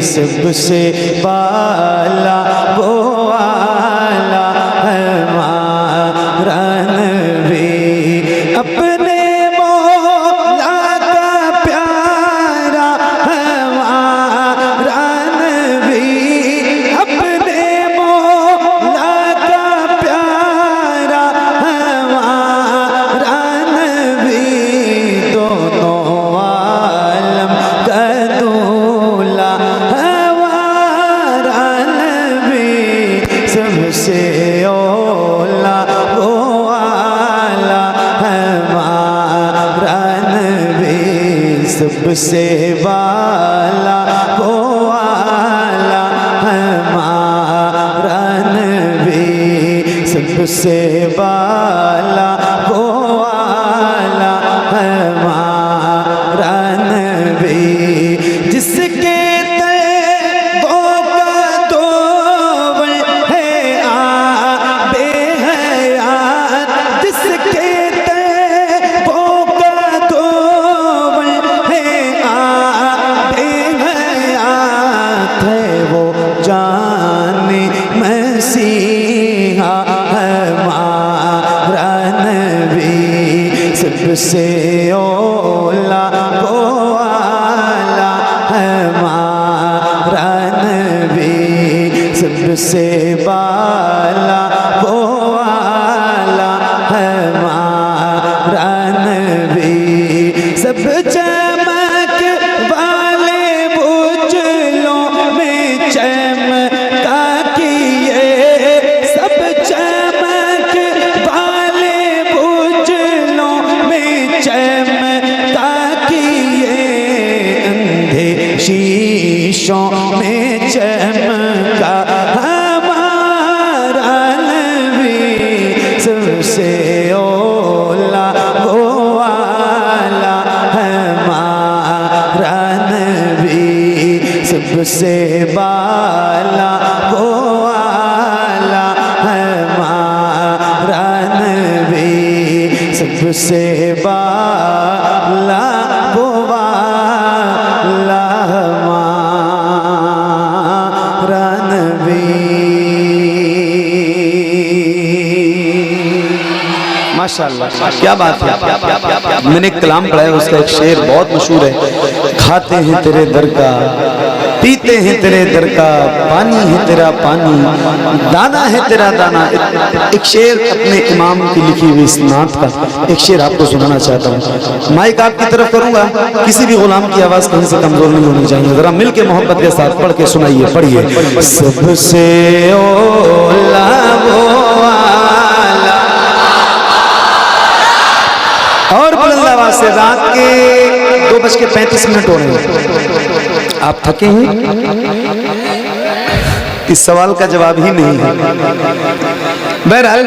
सबसे बाला वो आला हमारा नबी। अपने मौला का प्यारा हमारा नबी, अपने मौला का प्यारा हमारा नबी। दोनों आलम का दूल्हा हमारा नबी। सबसे ओला वो आला हमारा नबी। सबसे बाला वो आला हमारा नबी। सबसे बाला वो आला हमारा नबी। जिसके तलवों का तोवल है आबे हयात, जिसके तलवों का तोवल है आबे हयात, है वो जाने मसीहा हमारा नबी। सबसे ओला वो आला हमारा नबी। सबसे बाला वो आला हमारा नबी। सब चमक वाले बुझलों में चमका किए, सब चमक वाले बुझलों में चमका किए। अंधे शीशों में चमका हमारा नबी। सबसे ओला वो आला हमारा नबी। सबसे बाला वो आला हमारा नबी। सबसे बाला वो आला हमारा नबी। माशाअल्लाह, क्या बात है। मैंने एक कलाम पढ़ा है, उसका एक शेर बहुत मशहूर है। खाते हैं तेरे दर का, पीते हैं तेरे दर का, पानी है तेरा पानी, दाना है तेरा दाना। एक शेर अपने इमाम की लिखी हुई इस नात का एक शेर आपको सुनाना चाहता हूँ। माइक आपकी तरफ करूंगा, किसी भी गुलाम की आवाज कहीं से कमजोर नहीं होनी चाहिए। जरा मिलके मोहब्बत के साथ पढ़ के सुनाइए, पढ़िए। सबसे ओला वो आला, और बुलंद आवाज से। रात के 2:35 हो रहे हैं, आप थके हैं? इस सवाल का जवाब ही नहीं है। बहरहाल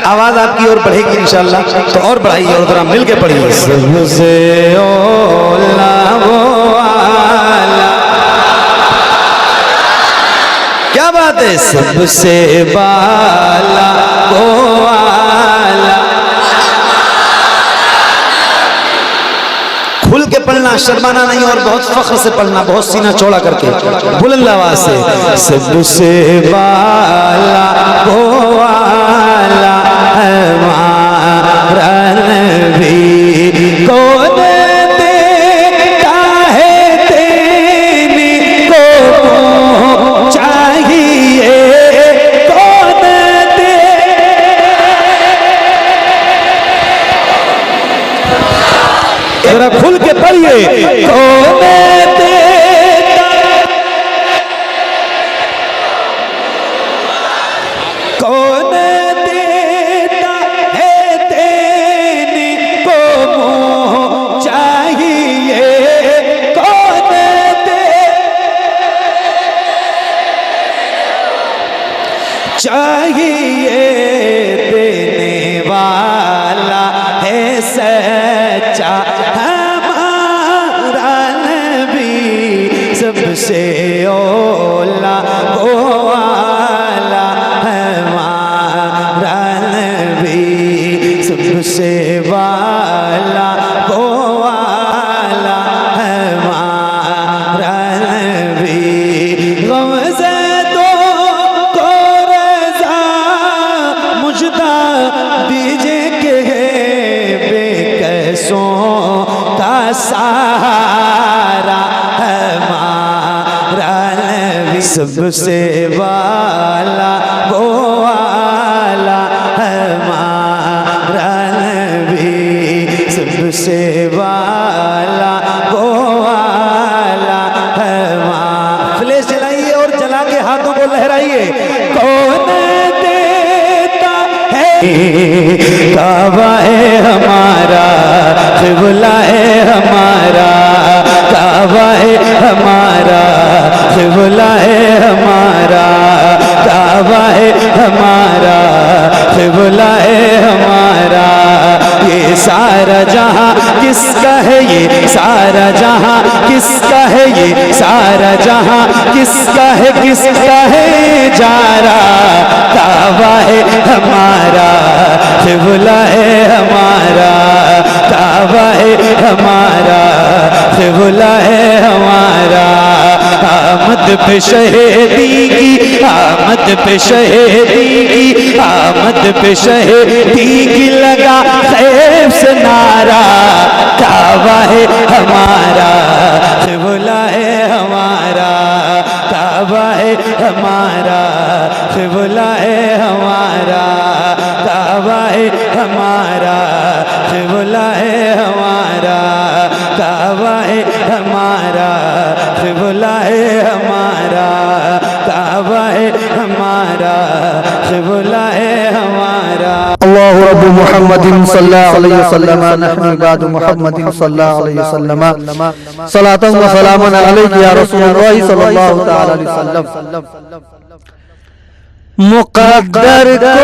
आवाज आपकी और बढ़ेगी इंशाल्लाह, तो और बढ़ाइए और जरा मिलके पढ़िए। सबसे ओला वो आला, क्या बात है। सबसे बाला वो आला। खुल के पढ़ना, शर्माना नहीं, और बहुत फख्र से पढ़ना, बहुत सीना चौड़ा करके बुलंद आवाज से। सबसे बाला वो आला हमारा नबी। कौन देता है देने को चाहिए, कौन दे। जरा खुल के पढ़िए। कौन देता, कौन देता है देने को चाहिए, कौन दे चाहिए। देने वाला है सच्चा हमारा नबी। सबसे ओला वो आला हमारा नबी। सबसे वाला वो आला हमारा सबसे वाला वो वाला हमारा नबी, सबसे वाला वो वाला हमारा। फ्लैश जलाइए और जला के हाथों को लहराइए। कौन देता है काबा है हमारा, क़िबला है हमारा, काबा है हमारा, क़िबला है हमारा, काबा है हमारा, क़िबला है हमारा। ये सारा जहां किसका है, ये सारा जहां किसका है, ये सारा जहां किसका है, किसका है जारा। काबा है हमारा, क़िबला है हमारा, काबा है हमारा, क़िबला है हमारा। आमद पे शहीदी की, आमद पे शहीदी की, आमद पे शहीदी की लगा खैर से नारा। काबा है हमारा, क़िबला है हमारा, काबा है हमारा, क़िबला है हमारा, काबा है हमारा, क़िबला है हमारा, काबा है हमारा, क़िबला है हमारा, काबा है हमारा, क़िबला है हमारा। अल्लाहु रब्बु मुहम्मदिन सल्लल्लाहु अलैहि वसल्लम नहनु इबादु मुहम्मदिन सल्लल्लाहु अलैहि वसल्लम सलातन व सलामन अलैका या रसूलुल्लाह सल्लल्लाहु तआला अलैहि वसल्लम। मुक़द्दर को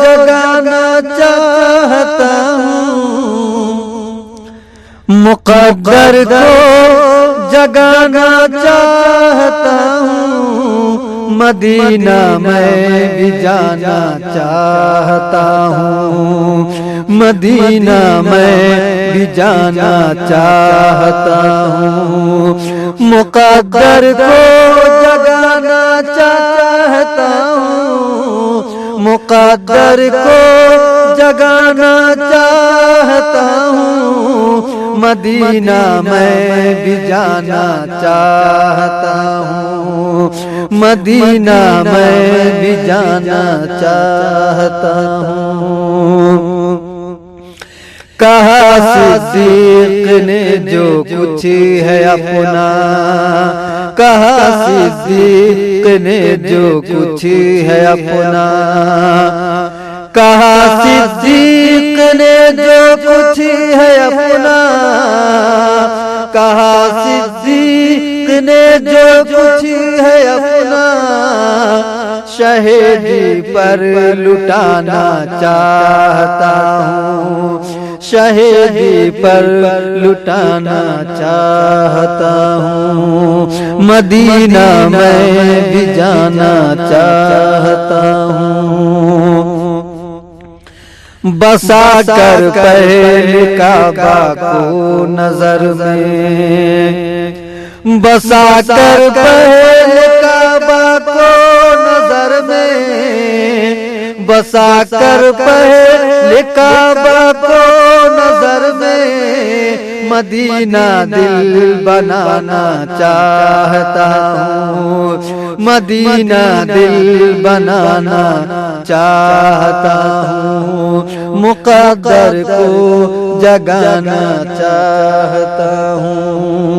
जगाना चाहता हूँ, मुक़द्दर को जगाना चाहता हूँ, मदीना मैं भी जाना चाहता हूँ, मदीना मैं भी जाना चाहता हूँ। मुक़द्दर को जगाना चाहता हूँ, मुक़द्दर को जगाना चाहता हूँ, मदीना मैं भी जाना चाहता हूँ, मदीना मैं भी जाना चाहता हूँ। कहा सिद्दीक ने जो कुछ है अपना, कहा सिद्दीक ने जो कुछ है अपना, कहा सिद्दीक ने जो कुछ है अपना, कहा सिद्दीक ने जो कुछ है अपना, शहीदी पर लुटाना चाहता हूँ, शहीदी पर लुटाना चाहता हूँ, मदीना मैं भी जाना चाहता हूँ। बसा कर पहले काबा को नजर में, बसा कर पहले काबा को नजर में, बसा कर पहले काबा को नजर में, मदीना दिल बनाना चाहता हूँ, मदीना दिल बनाना चाहता हूँ, मुक़द्दर को जगाना चाहता हूँ,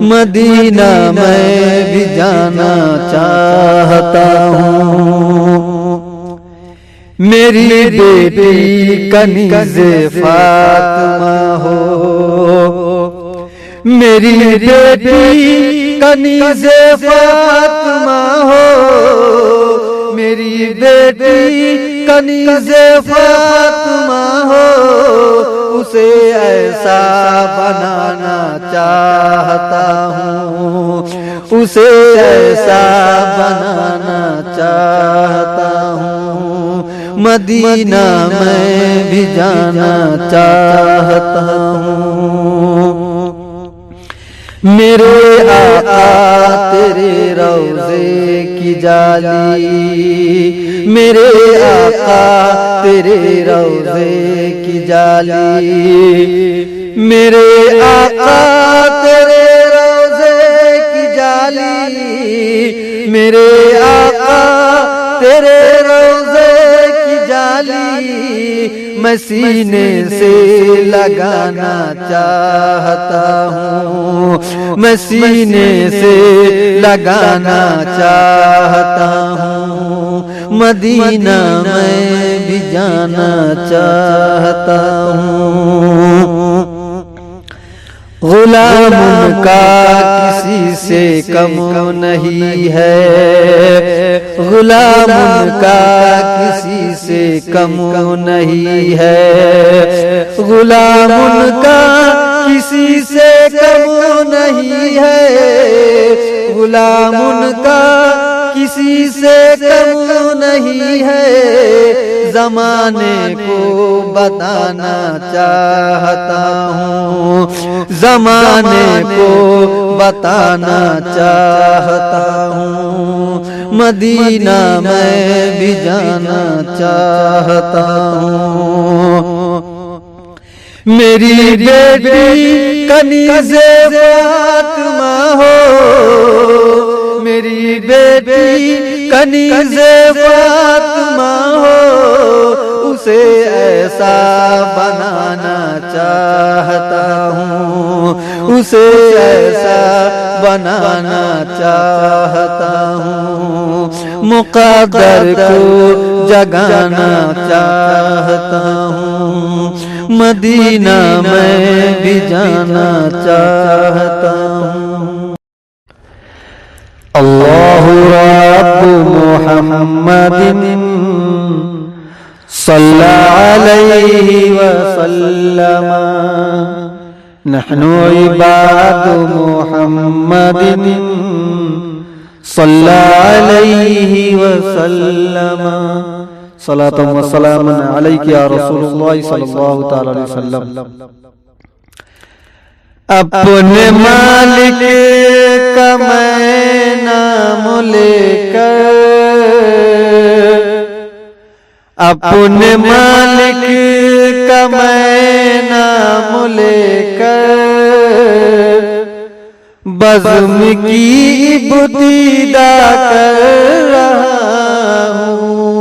मदीना मैं भी जाना चाहता हूँ। मेरी बेटी कनीज़े फातिमा हो, मेरी बेटी कनीज़े फातिमा हो, मेरी बेटी कनीज़े फातिमा हो, उसे ऐसा बनाना चाहता हूँ, उसे ऐसा बनाना चाहता हूँ, मदीना मैं भी जाना चाहता हूँ। मेरे आका तेरे रोज़े की जाली, मेरे आका तेरे रोज़े की जाली, मेरे आका तेरे रोज़े की जाली, मेरे आका तेरे रोज़े की जाली मैं सीने से लगाना चाहता हूँ, मैं सीने से लगाना चाहता हूँ, मदीना मैं भी जाना चाहता हूँ। गुलाम उनका किसी से कम नहीं है, गुलाम उनका किसी से कम नहीं है, गुलाम उनका किसी से कम नहीं है, गुलाम उनका किसी से कम नहीं है। ज़माने को बताना चाहता हूँ, ज़माने को बताना चाहता हूँ, मदीना मैं भी जाना चाहता हूँ। मेरी बेटी कनीज़े फातिमा हो, मेरी बेटी कनीज़े फातिमा हो, उसे ऐसा बनाना चाहता हूँ, उसे ऐसा बनाना चाहता हूँ, मुक़द्दर को जगाना चाहता हूँ, मदीना मैं भी जाना चाहता हूँ। अल्लाहु रब्बु मुहम्मदिन सल्लल्लाहु अलैहि वसल्लम, नहनु इबादु मुहम्मदिन सल्लल्लाहु अलैहि वसल्लम, सलातु व सलामुन अलैका या रसूलुल्लाह सल्लल्लाहु तआला अलैहि वसल्लम। अपने मालिक का मैं नाम लेकर, अपने मालिक का मैं नाम लेकर, बज़्म की इब्तिदा कर रहा हूँ।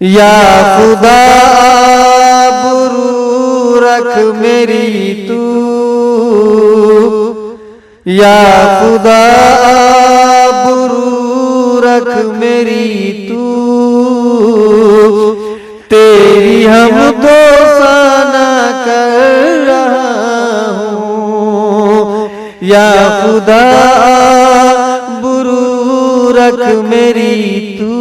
या खुदा बुरू रख मेरी तू, या खुदा बुरू रख मेरी तू, तेरी हम दोसाना कर रहा हूँ। या खुदा बुरू रख मेरी तू,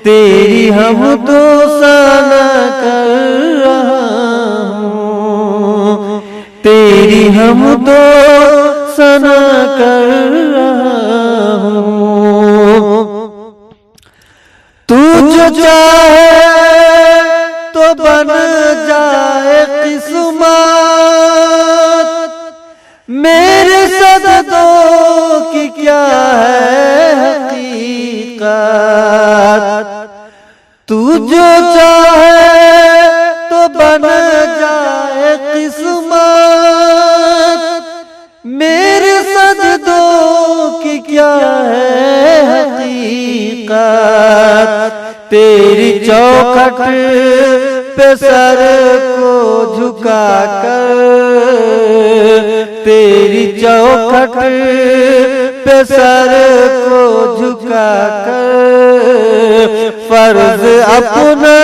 तेरी हम दोसाना कर रहा हूँ, तेरी हम दोसाना कर रहा हूँ। तू जो चाहे तो बन जाए किस्मत, मेरे सददों की क्या है हकीकत। तू जो चाहे तो बन जाए किस्मत, मेरे सजदों की क्या है हकीकत। तेरी चौखट पे सर को झुका कर, तेरी चौखट पे सर को झुका कर, फर्ज अपना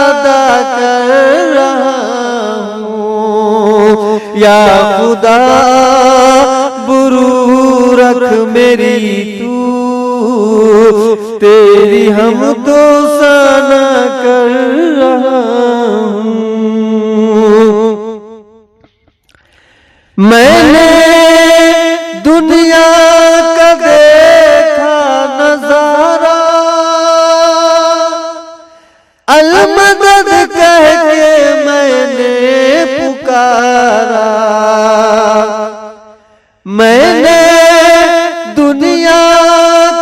अदा कर रहा हूँ। या खुदा बुरू रख मेरी तू, तेरी हम दोसाना कर रहा हूँ। मैंने दुनिया का देखा नजारा, अलमदद कह के मैंने पुकारा। मैंने दुनिया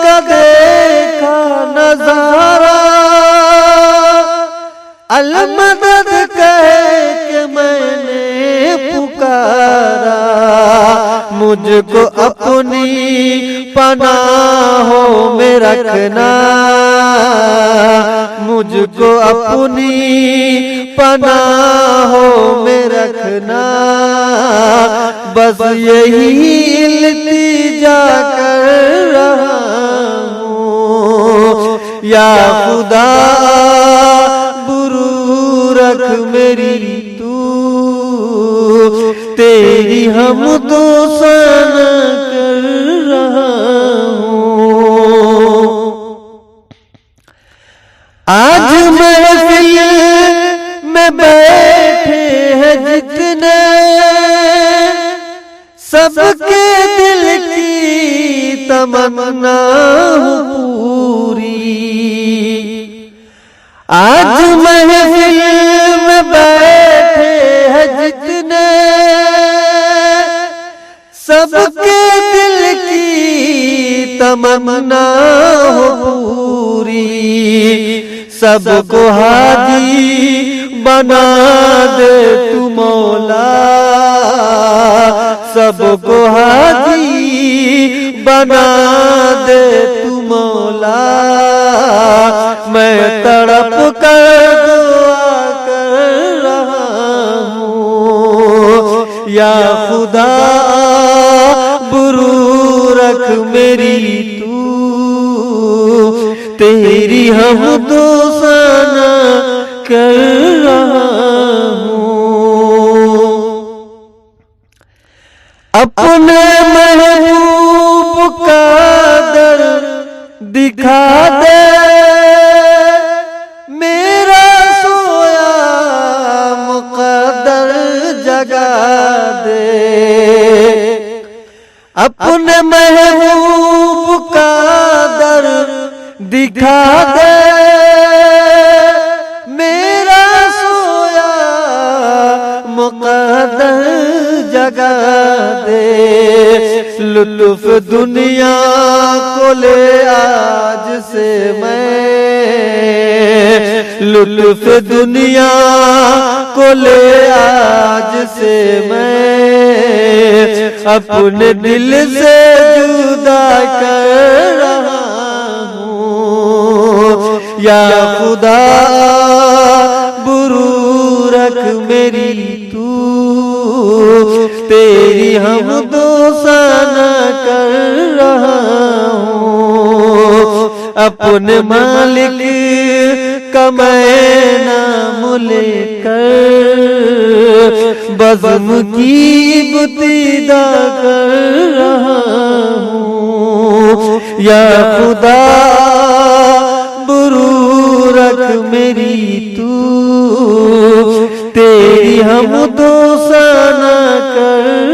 का देखा नजारा, अलमदद कह के मैंने पुकारा। मुझको अपनी अपनी पनाहों में रखना, मुझको अपनी पनाहों में रखना, बस यही इल्तिजा कर रहा हूँ। या खुदा बुरू रख मेरी तू, तेरी हमदो सना कर रहा हूँ। आज महफिल में बैठे हैं जितने, सबके दिल की तमन्ना पूरी। आज महफिल में बैठे हैं जितने, सबके दिल की तमन्ना पूरी। सबको हाजी बना दे तू मौला, सबको हाजी बना दे तू मौला। मैं तड़प कर दुआ कर रहा हूँ। या खुदा बुरू रख मेरी तू, तेरी हमदो सना कर रहा हूँ। अपने महबूब का दर दिखा दे, मेरा सोया मुक़द्दर जगा दे। अपने महबूब का दर दिखा दे, मेरा सोया मुक़द्दर जगा दे। लुत्फ दुनिया को ले आज से मैं, लुत्फ दुनिया को ले आज से मैं, अपने दिल से जुदा कर रहा हूँ। या खुदा बुरू रख मेरी तू, तेरी हमदो सना कर रहा हूँ। अपने मालिक का मैं नाम लेकर, बज़्म की इब्तिदा कर रहा हूँ। या खुदा बुरू रख मेरी तू, तेरी हमदो सना कर